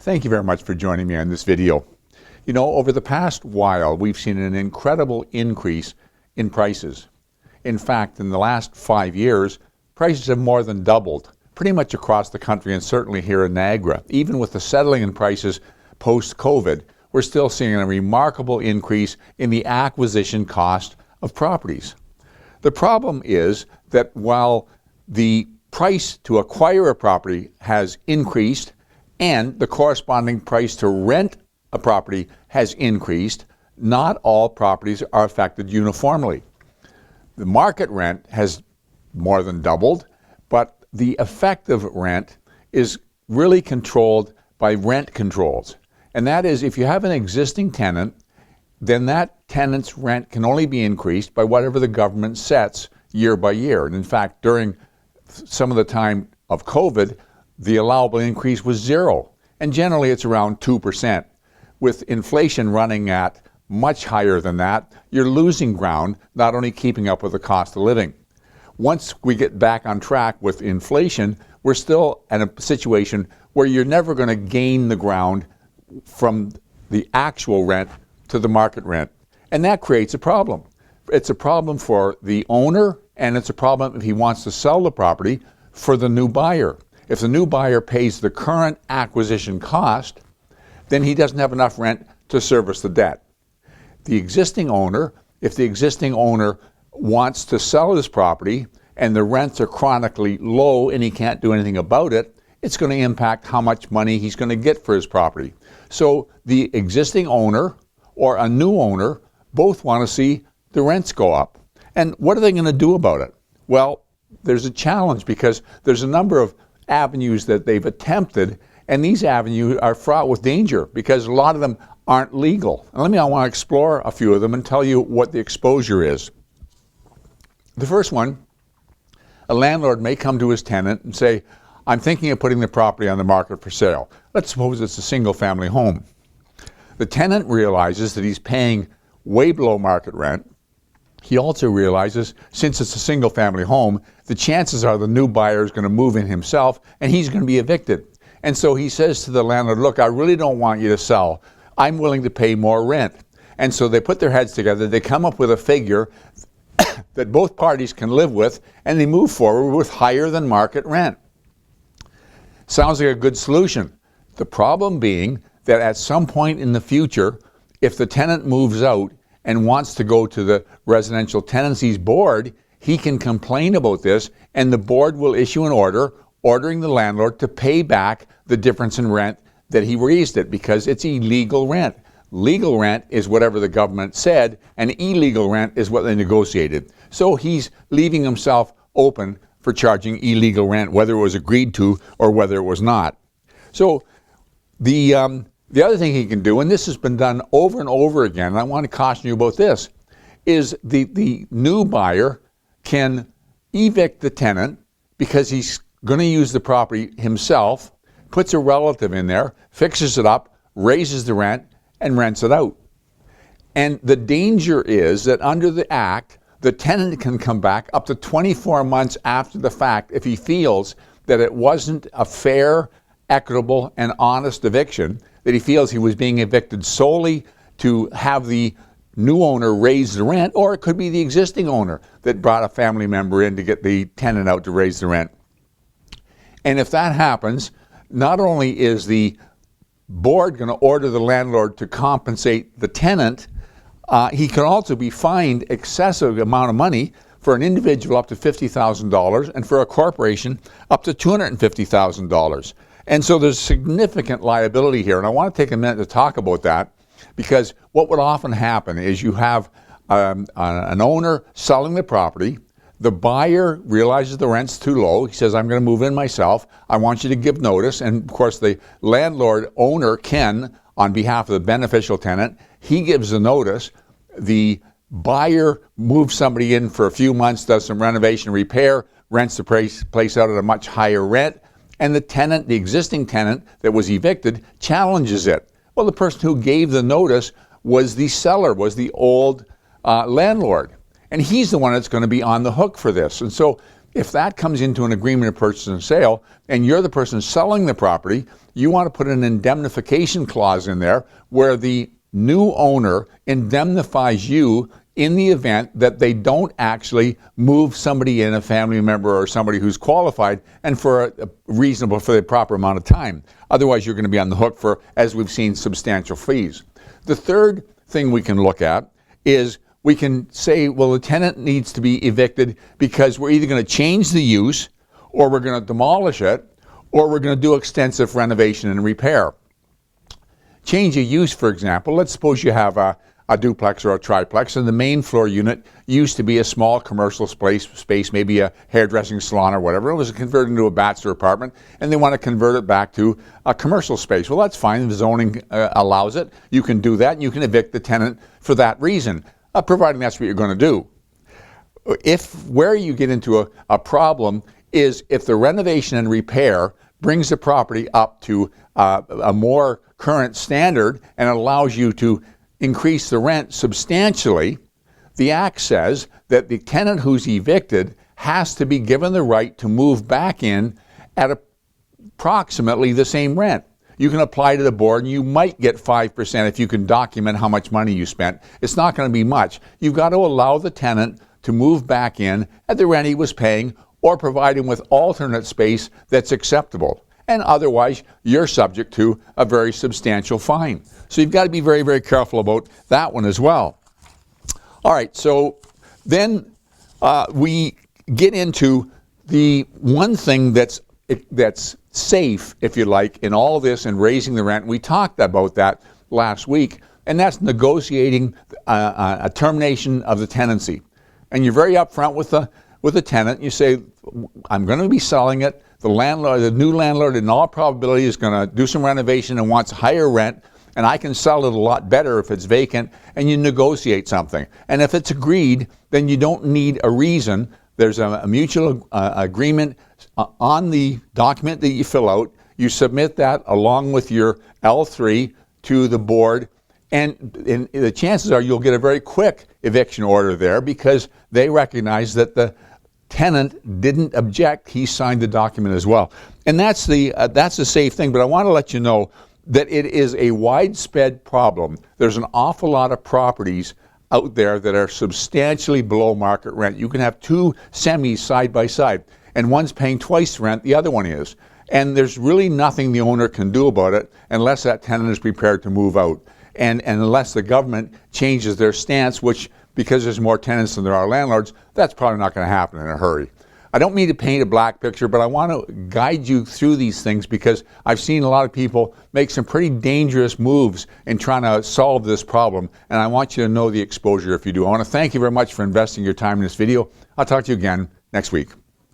Thank you very much for joining me on this video. You know, over the past while, we've seen an incredible increase in prices. In fact, in the last 5 years, prices have more than doubled, pretty much across the country and certainly here in Niagara. Even with the settling in prices post-COVID, we're still seeing a remarkable increase in the acquisition cost of properties. The problem is that while the price to acquire a property has increased and the corresponding price to rent a property has increased, not all properties are affected uniformly. The market rent has more than doubled, but the effective rent is really controlled by rent controls. And that is, if you have an existing tenant, then that tenant's rent can only be increased by whatever the government sets year by year. And in fact, during some of the time of COVID, the allowable increase was 0. And generally it's around 2%. With inflation running at much higher than that, you're losing ground, not only keeping up with the cost of living. Once we get back on track with inflation, we're still in a situation where you're never going to gain the ground from the actual rent to the market rent. And that creates a problem. It's a problem for the owner, and it's a problem if he wants to sell the property for the new buyer. If the new buyer pays the current acquisition cost, then he doesn't have enough rent to service the debt. The existing owner, if the existing owner wants to sell his property and the rents are chronically low and he can't do anything about it, it's going to impact how much money he's going to get for his property. So the existing owner or a new owner both want to see the rents go up. And what are they going to do about it? Well, there's a challenge because there's a number of avenues that they've attempted, and these avenues are fraught with danger because a lot of them aren't legal. And I want to explore a few of them and tell you what the exposure is. The first one, a landlord may come to his tenant and say, I'm thinking of putting the property on the market for sale. Let's suppose it's a single-family home. The tenant realizes that he's paying way below market rent. He also realizes, since it's a single-family home, the chances are the new buyer is going to move in himself and he's going to be evicted. And so he says to the landlord, look, I really don't want you to sell. I'm willing to pay more rent. And so they put their heads together, they come up with a figure that both parties can live with, and they move forward with higher than market rent. Sounds like a good solution. The problem being that at some point in the future, if the tenant moves out and wants to go to the Residential Tenancies Board, he can complain about this, and the board will issue an order ordering the landlord to pay back the difference in rent that he raised it, because it's illegal rent. Legal rent is whatever the government said, and illegal rent is what they negotiated. So he's leaving himself open for charging illegal rent, whether it was agreed to or whether it was not. So the other thing he can do, and this has been done over and over again, and I want to caution you about this, is the new buyer can evict the tenant because he's going to use the property himself, puts a relative in there, fixes it up, raises the rent, and rents it out. And the danger is that under the Act, the tenant can come back up to 24 months after the fact if he feels that it wasn't a fair, equitable, and honest eviction, that he feels he was being evicted solely to have the new owner raise the rent, or it could be the existing owner that brought a family member in to get the tenant out to raise the rent. And if that happens, not only is the board going to order the landlord to compensate the tenant, he can also be fined excessive amount of money, for an individual up to $50,000 and for a corporation up to $250,000. And so there's significant liability here. And I want to take a minute to talk about that, because what would often happen is you have an owner selling the property. The buyer realizes the rent's too low. He says, I'm going to move in myself. I want you to give notice. And of course, the landlord owner can, on behalf of the beneficial tenant, he gives the notice. The buyer moves somebody in for a few months, does some renovation repair, rents the place out at a much higher rent. And the tenant, the existing tenant that was evicted, challenges it. Well, the person who gave the notice was the seller, was the old landlord. And he's the one that's going to be on the hook for this. And so If that comes into an agreement of purchase and sale, and you're the person selling the property, you want to put an indemnification clause in there where the new owner indemnifies you in the event that they don't actually move somebody in, a family member or somebody who's qualified, and for the proper amount of time. Otherwise, you're going to be on the hook for, as we've seen, substantial fees. The third thing we can look at is we can say, well, the tenant needs to be evicted because we're either going to change the use, or we're going to demolish it, or we're going to do extensive renovation and repair. Change of use, for example, let's suppose you have a duplex or a triplex, and the main floor unit used to be a small commercial space, maybe a hairdressing salon or whatever. It was converted into a bachelor apartment, and they want to convert it back to a commercial space. Well, that's fine. The zoning allows it. You can do that, and you can evict the tenant for that reason, providing that's what you're going to do. Where you get into a problem is if the renovation and repair brings the property up to a more current standard and allows you to increase the rent substantially. The Act says that the tenant who's evicted has to be given the right to move back in at approximately the same rent. You can apply to the board and you might get 5% if you can document how much money you spent. It's not going to be much. You've got to allow the tenant to move back in at the rent he was paying, or provide him with alternate space that's acceptable. And otherwise, you're subject to a very substantial fine. So you've got to be very, very careful about that one as well. All right, so then we get into the one thing that's safe, if you like, in all this and raising the rent. We talked about that last week, and that's negotiating a termination of the tenancy. And you're very upfront with the tenant. You say, I'm going to be selling it. The new landlord, in all probability, is going to do some renovation and wants higher rent, and I can sell it a lot better if it's vacant, and you negotiate something. And if it's agreed, then you don't need a reason. There's a mutual agreement on the document that you fill out. You submit that along with your L3 to the board, and the chances are you'll get a very quick eviction order there because they recognize that the tenant didn't object. He signed the document as well. And that's the safe thing, but I want to let you know that it is a widespread problem. There's an awful lot of properties out there that are substantially below market rent. You can have two semis side by side, and one's paying twice the rent, the other one is. And there's really nothing the owner can do about it unless that tenant is prepared to move out. And unless the government changes their stance, which, because there's more tenants than there are landlords, that's probably not going to happen in a hurry. I don't mean to paint a black picture, but I want to guide you through these things because I've seen a lot of people make some pretty dangerous moves in trying to solve this problem, and I want you to know the exposure if you do. I want to thank you very much for investing your time in this video. I'll talk to you again next week.